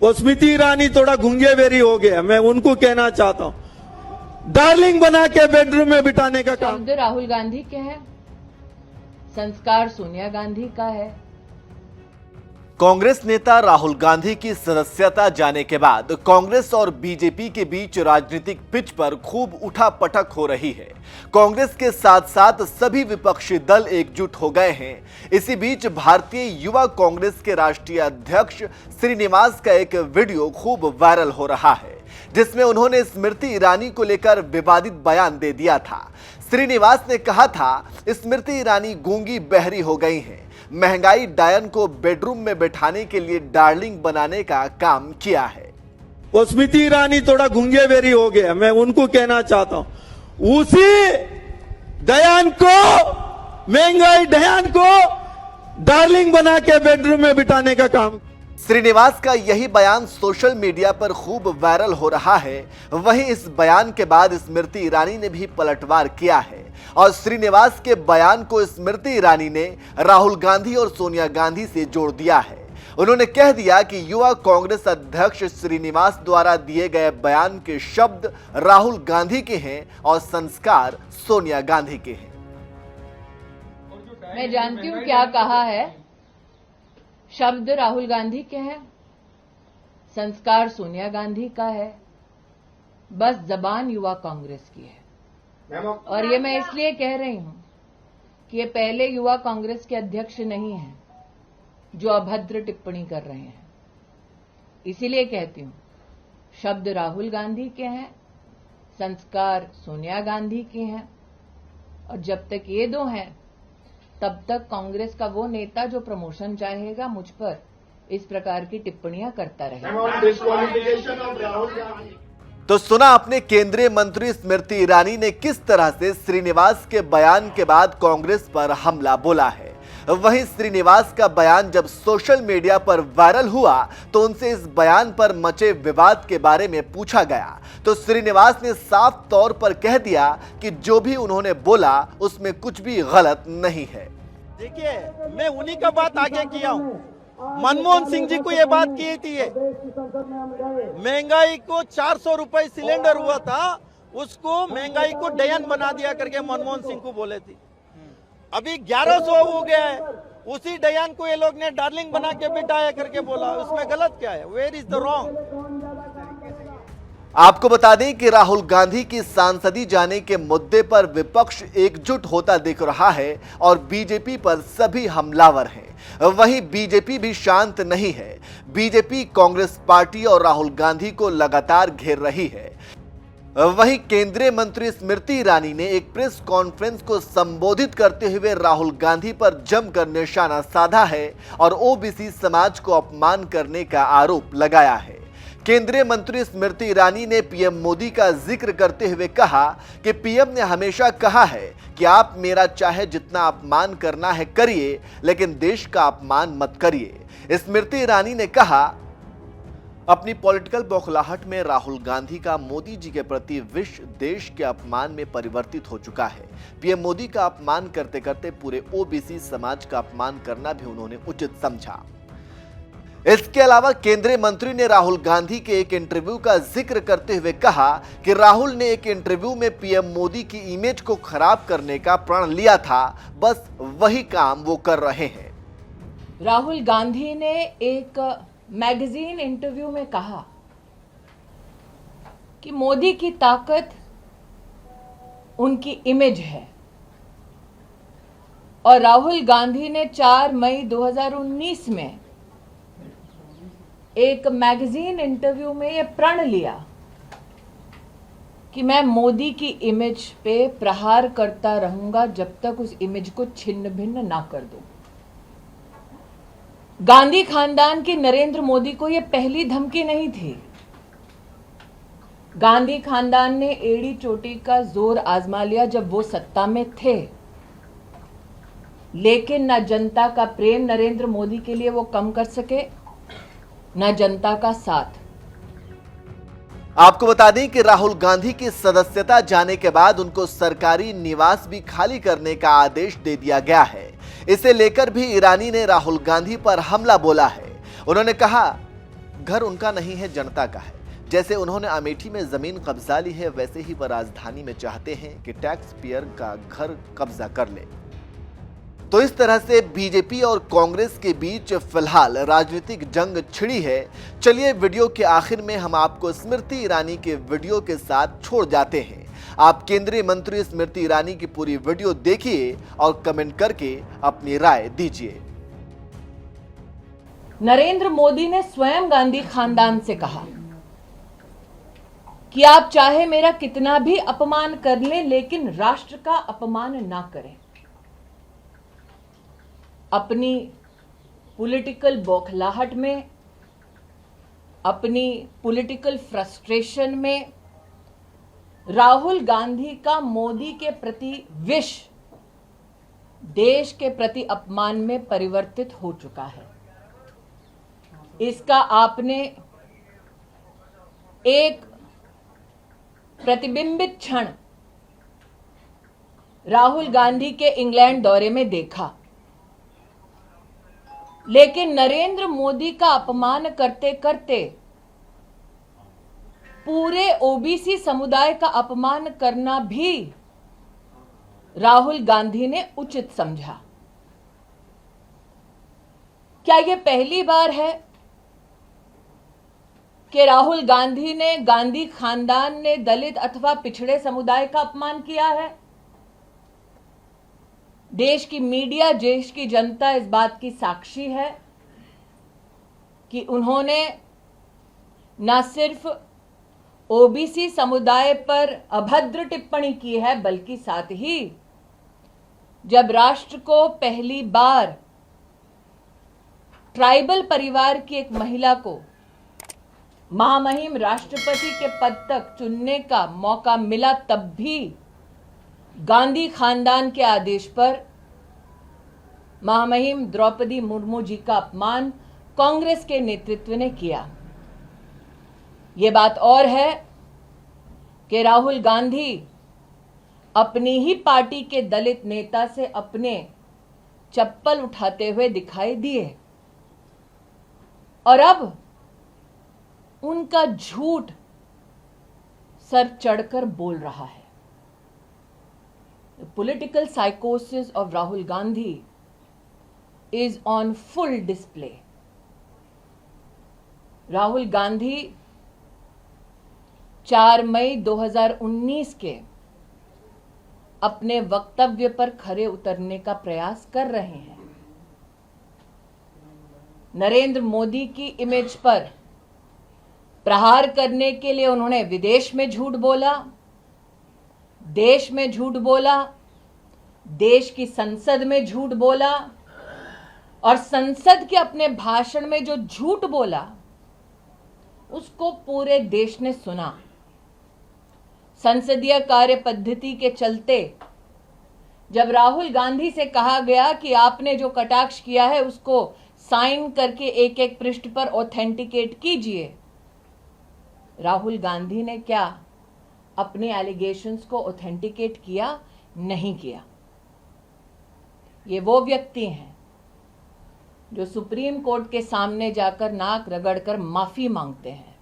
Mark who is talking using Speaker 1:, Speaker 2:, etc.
Speaker 1: वो स्मृति ईरानी थोड़ा गुंगे बेरी हो गया, मैं उनको कहना चाहता हूं, डार्लिंग बना के बेडरूम में बिठाने का काम।
Speaker 2: शब्द राहुल गांधी के हैं, संस्कार सोनिया गांधी का है।
Speaker 3: कांग्रेस नेता राहुल गांधी की सदस्यता जाने के बाद कांग्रेस और बीजेपी के बीच राजनीतिक पिच पर खूब उठापटक हो रही है। कांग्रेस के साथ साथ सभी विपक्षी दल एकजुट हो गए हैं। इसी बीच भारतीय युवा कांग्रेस के राष्ट्रीय अध्यक्ष श्रीनिवास का एक वीडियो खूब वायरल हो रहा है, जिसमें उन्होंने स्मृति ईरानी को लेकर विवादित बयान दे दिया था। श्रीनिवास ने कहा था, स्मृति ईरानी गूंगी बहरी हो गई हैं, महंगाई डायन को बेडरूम में बैठाने के लिए डार्लिंग बनाने का काम किया है।
Speaker 1: वो स्मृति ईरानी थोड़ा गुंगे बेरी हो गया, मैं उनको कहना चाहता हूं, उसी दयान को, महंगाई डायन को डार्लिंग बना के बेडरूम में बिठाने का काम।
Speaker 3: श्रीनिवास का यही बयान सोशल मीडिया पर खूब वायरल हो रहा है। वहीं इस बयान के बाद स्मृति ईरानी ने भी पलटवार किया है और श्रीनिवास के बयान को स्मृति ईरानी ने राहुल गांधी और सोनिया गांधी से जोड़ दिया है। उन्होंने कह दिया कि युवा कांग्रेस अध्यक्ष श्रीनिवास द्वारा दिए गए बयान के शब्द राहुल गांधी के हैं और संस्कार सोनिया गांधी के हैं।
Speaker 2: मैं जानती हूं क्या कहा है। शब्द राहुल गांधी के हैं, संस्कार सोनिया गांधी का है, बस जबान युवा कांग्रेस की है। और ये मैं इसलिए कह रही हूं कि ये पहले युवा कांग्रेस के अध्यक्ष नहीं हैं जो अभद्र टिप्पणी कर रहे हैं। इसीलिए कहती हूं, शब्द राहुल गांधी के हैं, संस्कार सोनिया गांधी के हैं, और जब तक ये दो हैं तब तक कांग्रेस का वो नेता जो प्रमोशन चाहेगा मुझ पर इस प्रकार की टिप्पणियां करता रहेगा।
Speaker 3: तो सुना आपने केंद्रीय मंत्री स्मृति ईरानी ने किस तरह से श्रीनिवास के बयान के बाद कांग्रेस पर हमला बोला है। वहीं श्रीनिवास का बयान जब सोशल मीडिया पर वायरल हुआ तो उनसे इस बयान पर मचे विवाद के बारे में पूछा गया तो श्रीनिवास ने साफ तौर पर कह दिया कि जो भी उन्होंने बोला उसमें कुछ भी गलत नहीं है।
Speaker 1: देखिए, मैं उन्हीं का बात आगे किया हूं। मनमोहन सिंह जी को ये बात की थी, महंगाई को 400 रुपए सिलेंडर हुआ था, उसको महंगाई को डयन बना दिया करके मनमोहन सिंह को बोले थी। अभी 1100 हो गया है, उसी डयान को ये लोग ने डार्लिंग बना के बिठाया करके बोला, उसमें गलत क्या है? Where is the wrong?
Speaker 3: आपको बता दें कि राहुल गांधी की सांसदी जाने के मुद्दे पर विपक्ष एकजुट होता दिख रहा है और बीजेपी पर सभी हमलावर हैं। वहीं बीजेपी भी शांत नहीं है। बीजेपी कांग्रेस पार्टी और राहुल गांधी को लगातार घेर रही है। वहीं केंद्रीय मंत्री स्मृति ईरानी ने एक प्रेस कॉन्फ्रेंस को संबोधित करते हुए राहुल गांधी पर जमकर निशाना साधा है और ओबीसी समाज को अपमान करने का आरोप लगाया है। केंद्रीय मंत्री स्मृति ईरानी ने पीएम मोदी का जिक्र करते हुए कहा कि पीएम ने हमेशा कहा है कि आप मेरा चाहे जितना अपमान करना है करिए, लेकिन देश का अपमान मत करिए। स्मृति ईरानी ने कहा, अपनी पॉलिटिकल बौखलाहट में राहुल गांधी का मोदी जी के प्रति विष देश के अपमान में परिवर्तित हो चुका है। पीएम मोदी का अपमान करते करते पूरे ओबीसी समाज का अपमान करना भी उन्होंने उचित समझा। इसके अलावा केंद्रीय मंत्री ने राहुल गांधी के एक इंटरव्यू का जिक्र करते हुए कहा कि राहुल ने एक इंटरव्यू में पीएम मोदी की इमेज को खराब करने का प्रण लिया था, बस वही काम वो कर रहे हैं।
Speaker 2: राहुल गांधी ने एक मैगजीन इंटरव्यू में कहा कि मोदी की ताकत उनकी इमेज है, और राहुल गांधी ने 4 मई 2019 में एक मैगजीन इंटरव्यू में यह प्रण लिया कि मैं मोदी की इमेज पे प्रहार करता रहूंगा जब तक उस इमेज को छिन्न भिन्न ना कर दूं। गांधी खानदान की नरेंद्र मोदी को यह पहली धमकी नहीं थी। गांधी खानदान ने एड़ी चोटी का जोर आजमा लिया जब वो सत्ता में थे, लेकिन न जनता का प्रेम नरेंद्र मोदी के लिए वो कम कर सके, न जनता का साथ।
Speaker 3: आपको बता दें कि राहुल गांधी की सदस्यता जाने के बाद उनको सरकारी निवास भी खाली करने का आदेश दे दिया गया है। इसे लेकर भी ईरानी ने राहुल गांधी पर हमला बोला है। उन्होंने कहा, घर उनका नहीं है, जनता का है। जैसे उन्होंने अमेठी में जमीन कब्जा ली है, वैसे ही वह राजधानी में चाहते हैं कि टैक्स पेयर का घर कब्जा कर ले। तो इस तरह से बीजेपी और कांग्रेस के बीच फिलहाल राजनीतिक जंग छिड़ी है। चलिए वीडियो के आखिर में हम आपको स्मृति ईरानी के वीडियो के साथ छोड़ जाते हैं। आप केंद्रीय मंत्री स्मृति ईरानी की पूरी वीडियो देखिए और कमेंट करके अपनी राय दीजिए।
Speaker 2: नरेंद्र मोदी ने स्वयं गांधी खानदान से कहा कि आप चाहे मेरा कितना भी अपमान कर लें, लेकिन राष्ट्र का अपमान ना करें। अपनी पॉलिटिकल बौखलाहट में, अपनी पॉलिटिकल फ्रस्ट्रेशन में राहुल गांधी का मोदी के प्रति विष देश के प्रति अपमान में परिवर्तित हो चुका है। इसका आपने एक प्रतिबिंबित क्षण राहुल गांधी के इंग्लैंड दौरे में देखा। लेकिन नरेंद्र मोदी का अपमान करते करते पूरे ओबीसी समुदाय का अपमान करना भी राहुल गांधी ने उचित समझा। क्या यह पहली बार है कि राहुल गांधी ने, गांधी खानदान ने दलित अथवा पिछड़े समुदाय का अपमान किया है? देश की मीडिया, देश की जनता इस बात की साक्षी है कि उन्होंने न सिर्फ ओबीसी समुदाय पर अभद्र टिप्पणी की है, बल्कि साथ ही जब राष्ट्र को पहली बार ट्राइबल परिवार की एक महिला को महामहिम राष्ट्रपति के पद तक चुनने का मौका मिला, तब भी गांधी खानदान के आदेश पर महामहिम द्रौपदी मुर्मू जी का अपमान कांग्रेस के नेतृत्व ने किया। ये बात और है कि राहुल गांधी अपनी ही पार्टी के दलित नेता से अपने चप्पल उठाते हुए दिखाई दिए और अब उनका झूठ सर चढ़कर बोल रहा है। The political psychosis of Rahul Gandhi is on full display. Rahul Gandhi 4 मई 2019 के अपने वक्तव्य पर खरे उतरने का प्रयास कर रहे हैं। नरेंद्र मोदी की इमेज पर प्रहार करने के लिए उन्होंने विदेश में झूठ बोला, देश में झूठ बोला, देश की संसद में झूठ बोला और संसद के अपने भाषण में जो झूठ बोला उसको पूरे देश ने सुना। संसदीय कार्य पद्धति के चलते जब राहुल गांधी से कहा गया कि आपने जो कटाक्ष किया है उसको साइन करके एक एक पृष्ठ पर ऑथेंटिकेट कीजिए, राहुल गांधी ने क्या अपने एलिगेशंस को ऑथेंटिकेट किया? नहीं किया। ये वो व्यक्ति हैं जो सुप्रीम कोर्ट के सामने जाकर नाक रगड़कर माफी मांगते हैं।